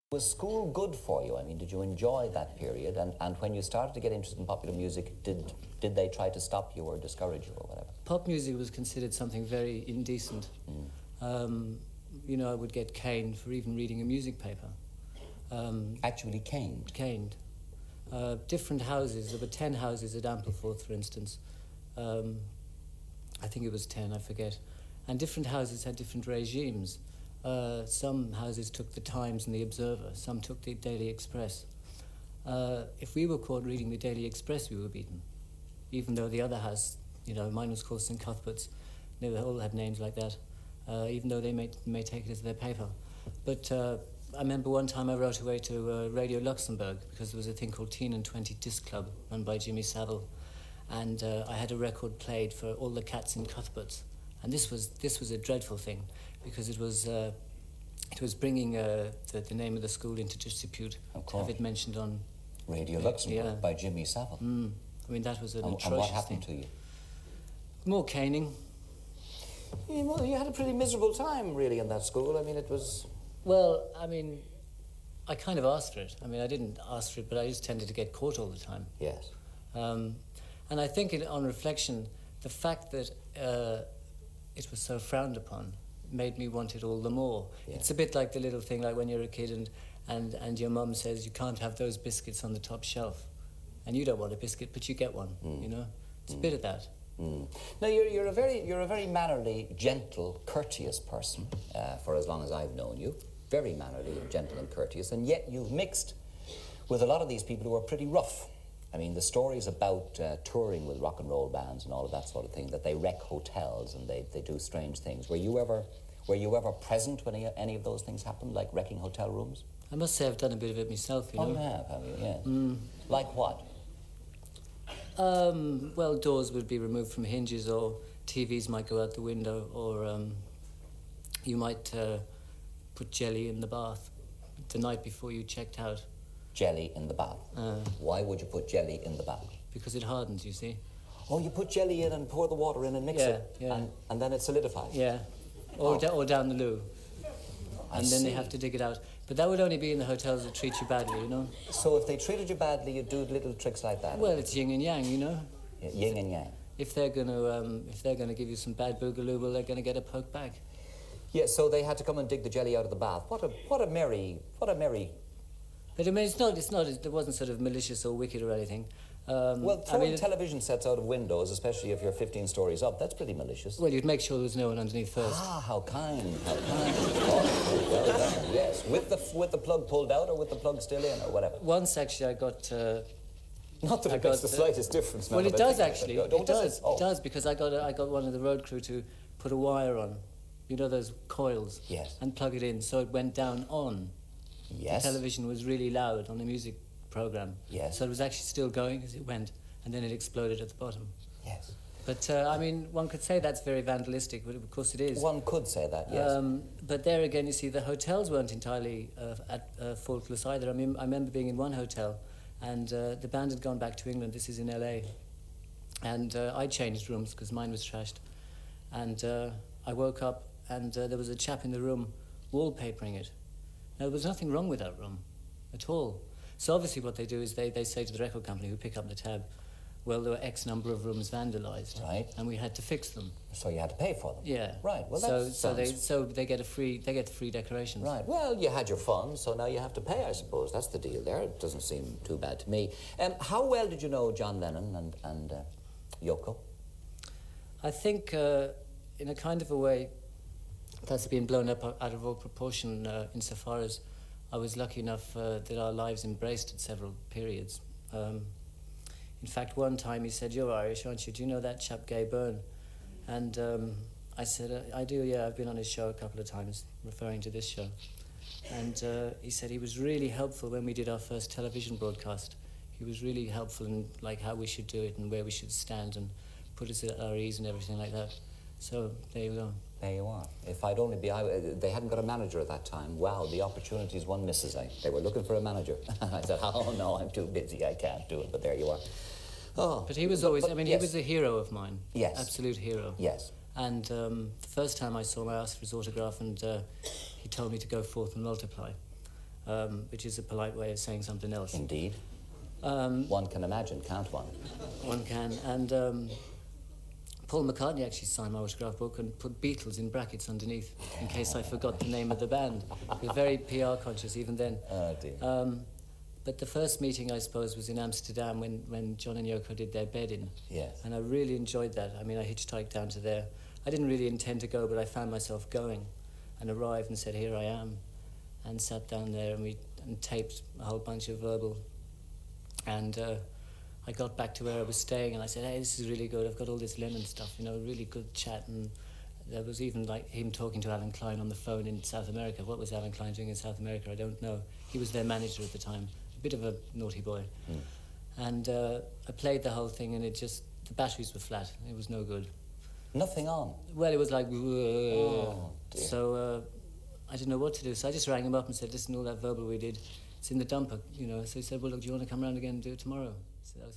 Was school good for you? I mean, did you enjoy that period? And when you started to get interested in popular music, did they try to stop you or discourage you or whatever? Pop music was considered something very indecent. You know, I would get caned for even reading a music paper. Actually caned? Caned. Different houses, there were 10 houses at Ampleforth, for instance. I think it was 10, I forget. And different houses had different regimes. Some houses took the Times and the Observer, some took the Daily Express. If we were caught reading the Daily Express, we were beaten. Even though the other house, you know, mine was called St. Cuthbert's, they all had names like that, even though they may take it as their paper. But I remember one time I wrote away to Radio Luxembourg because there was a thing called Teen and 20 Disc Club run by Jimmy Savile, and I had a record played for all the cats in Cuthbert's. And this was a dreadful thing because it was bringing the name of the school into disrepute. To have it mentioned on Radio Luxembourg by Jimmy Savile. I mean, that was an atrocious thing. And what happened to you? More caning. Yeah, well, you had a pretty miserable time, really, in that school. I mean, it was... Well, I mean, I kind of asked for it. I mean, I didn't ask for it, but I just tended to get caught all the time. Yes. And I think, on reflection, the fact that it was so frowned upon made me want it all the more. Yeah. It's a bit like the little thing, like when you're a kid and your mum says you can't have those biscuits on the top shelf, and you don't want a biscuit, but you get one. You know, it's a bit of that. Now you're a very mannerly, gentle, courteous person for as long as I've known you. Very mannerly, gentle, and courteous, and yet you've mixed with a lot of these people who are pretty rough. I mean, the stories about touring with rock and roll bands and all of that sort of thing, that they wreck hotels and they do strange things. Were you ever present when any of those things happened, like wrecking hotel rooms? I must say I've done a bit of it myself, you know. Oh, you have you? Yes. Like what? Well, doors would be removed from hinges, or TVs might go out the window, or you might put jelly in the bath the night before you checked out. Jelly in the bath? Why would you put jelly in the bath? Because it hardens, you see. Oh, you put jelly in and pour the water in and mix it? Yeah. And then it solidifies? Yeah. Or down the loo. And then they have to dig it out. But that would only be in the hotels that treat you badly, you know? So if they treated you badly, you'd do little tricks like that? Well, it's yin and yang, you know? Yeah, yin and yang. If they're gonna give you some bad boogaloo, well, they're gonna get a poke back. Yeah, so they had to come and dig the jelly out of the bath. What a merry... But I mean, it wasn't sort of malicious or wicked or anything. Well, throwing television sets out of windows, especially if you're 15 stories up, that's pretty malicious. Well, you'd make sure there was no one underneath first. Ah, how kind. Oh, well done, yes. With the plug pulled out or with the plug still in or whatever? Once, actually, I got... Not that it makes the slightest difference. Well, it does, actually. It does, because I got one of the road crew to put a wire on. You know, those coils? Yes. And plug it in, so it went down on. Yes. The television was really loud on the music program. Yes. So it was actually still going as it went, and then it exploded at the bottom. Yes. But, I mean, one could say that's very vandalistic, but of course it is. One could say that, yes. But there again, you see, the hotels weren't entirely faultless either. I mean, I remember being in one hotel, and the band had gone back to England. This is in LA. And I changed rooms because mine was trashed. And I woke up, and there was a chap in the room wallpapering it. Now, there was nothing wrong with that room at all. So obviously what they do is they say to the record company who pick up the tab, well, there were X number of rooms vandalised. Right. And we had to fix them. So you had to pay for them? Yeah. Right, well, they get free decorations. Right, well, you had your fun, so now you have to pay, I suppose. That's the deal there. It doesn't seem too bad to me. How well did you know John Lennon and Yoko? I think in a kind of a way, that's been blown up out of all proportion insofar as I was lucky enough that our lives embraced at several periods. In fact, one time he said, "You're Irish, aren't you? Do you know that chap Gay Byrne?" And I said, "I do, yeah, I've been on his show a couple of times," referring to this show. And he said he was really helpful when we did our first television broadcast. He was really helpful in like how we should do it and where we should stand and put us at our ease and everything like that. So there you go. There you are. If I'd only be... they hadn't got a manager at that time. Wow, the opportunities one misses. They were looking for a manager. I said, oh, no, I'm too busy. I can't do it. But there you are. Oh. But he was always... I mean, yes. He was a hero of mine. Yes. Absolute hero. Yes. And the first time I saw him, I asked for his autograph, and he told me to go forth and multiply. which is a polite way of saying something else. Indeed. One can imagine, can't one? One can. And Paul McCartney actually signed my autograph book and put Beatles in brackets underneath in case I forgot the name of the band. We were very PR conscious even then. Oh, dear. But the first meeting, I suppose, was in Amsterdam when John and Yoko did their bedding. Yes. And I really enjoyed that. I mean, I hitchhiked down to there. I didn't really intend to go, but I found myself going and arrived and said, here I am, and sat down there and taped a whole bunch of verbal. And I got back to where I was staying and I said, hey, this is really good. I've got all this Lennon stuff, you know, really good chat. And there was even like him talking to Alan Klein on the phone in South America. What was Alan Klein doing in South America? I don't know. He was their manager at the time. A bit of a naughty boy. And I played the whole thing and the batteries were flat. It was no good. Nothing on? Well, it was like... Oh, dear. So I didn't know what to do. So I just rang him up and said, listen, all that verbal we did, it's in the dumper, you know. So he said, well, look, do you want to come around again and do it tomorrow? So that was